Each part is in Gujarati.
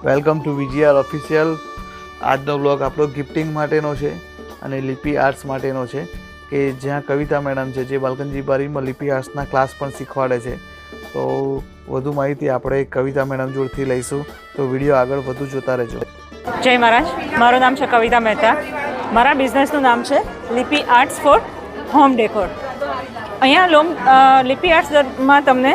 Welcome to VGR official. આજનો બ્લોગ આપણો ગિફ્ટિંગ માટેનો છે અને લિપિ આર્ટ્સ માટેનો છે કે જ્યાં કવિતા મેડમ છે જે બાલકનજી બારીમાં લિપિ આર્ટ્સના ક્લાસ પણ શીખવાડે છે. તો વધુ માહિતી આપણે કવિતા મેડમ જોડથી લઈશું, તો વિડીયો આગળ વધુ જોતા રહેજો. જય મહારાજ, મારું નામ છે કવિતા મહેતા. મારા બિઝનેસનું નામ છે લિપિ આર્ટ્સ ફોર હોમ ડેકોર. અહીંયા લિપિ આર્ટ્સમાં તમને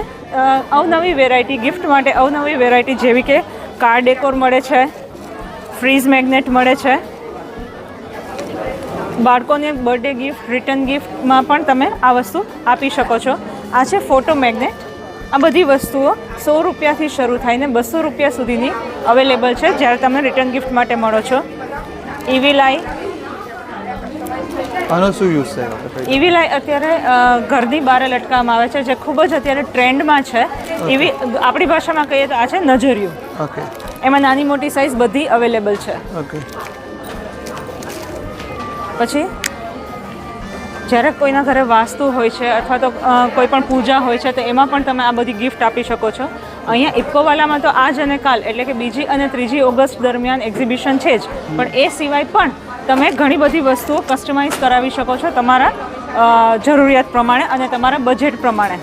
અવનવી વેરાયટી ગિફ્ટ માટે અવનવી વેરાયટી જેવી કે કાર ડેકોર મળે છે, ફ્રીઝ મેગ્નેટ મળે છે, બાળકોને બર્થડે ગિફ્ટ, રિટર્ન ગિફ્ટમાં પણ તમે આ વસ્તુ આપી શકો છો. આ છે ફોટો મેગ્નેટ. આ બધી વસ્તુઓ 100 રૂપિયાથી શરૂ થઈને 200 રૂપિયા સુધીની અવેલેબલ છે જ્યારે તમે રિટર્ન ગિફ્ટ માટે મળો છો. ઈવી લાઈ, આનો શું યુઝ છે? ઈવી લાઈ અત્યારે ઘરની બહાર લટકાવવામાં આવે છે જે ખૂબ જ અત્યારે ટ્રેન્ડમાં છે. ઈવી આપણી ભાષામાં કહીએ તો આ છે નજરિયું. ઓકે. એમાં નાની મોટી સાઇઝ બધી અવેલેબલ છે. ઓકે. પછી જ્યારે કોઈના ઘરે વાસ્તુ હોય છે અથવા તો કોઈ પણ પૂજા હોય છે તો એમાં પણ તમે આ બધી ગિફ્ટ આપી શકો છો. અહીંયા ઇફકોવાલામાં તો આજ અને કાલ એટલે કે 2 અને 3 ઓગસ્ટ દરમિયાન એક્ઝિબિશન છે જ, પણ એ સિવાય પણ તમે ઘણી બધી વસ્તુઓ કસ્ટમાઇઝ કરાવી શકો છો તમારા જરૂરિયાત પ્રમાણે અને તમારા બજેટ પ્રમાણે.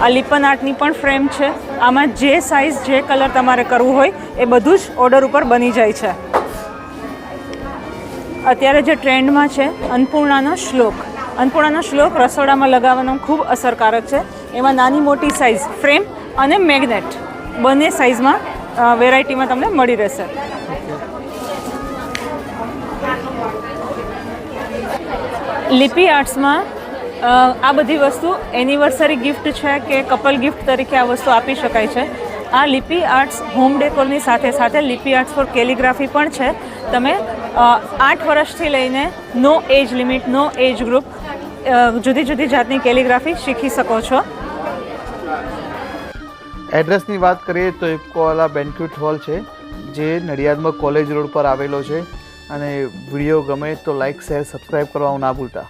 આ લિપન આર્ટની પણ ફ્રેમ છે. આમાં જે સાઇઝ જે કલર તમારે કરવું હોય એ બધું જ ઓર્ડર ઉપર બની જાય છે. અત્યારે જે ટ્રેન્ડમાં છે અન્નપૂર્ણાનો શ્લોક. અન્નપૂર્ણાનો શ્લોક રસોડામાં લગાવવાનો ખૂબ અસરકારક છે. એમાં નાની મોટી સાઇઝ ફ્રેમ અને મેગ્નેટ બંને સાઇઝમાં વેરાયટીમાં તમને મળી રહેશે. લિપિ આર્ટ્સમાં આ બધી વસ્તુ એનિવર્સરી ગિફ્ટ છે કે કપલ ગિફ્ટ તરીકે આ વસ્તુ આપી શકાય છે. આ લિપિ આર્ટ્સ હોમ ડેકોરની સાથે સાથે લિપિ આર્ટ્સ ફોર કેલિગ્રાફી પણ છે. તમે 8 વર્ષથી લઈને નો એજ લિમિટ, નો એજ ગ્રુપ જુદી જુદી જાતની કેલિગ્રાફી શીખી શકો છો. એડ્રેસની વાત કરીએ તો ઇફકોવાલા બેન્ક્વેટ હોલ છે જે નડિયાદમાં કોલેજ રોડ પર આવેલો છે. અને વિડીયો ગમે તો લાઇક, શેર, સબસ્ક્રાઈબ કરવાનું ના ભૂલતા.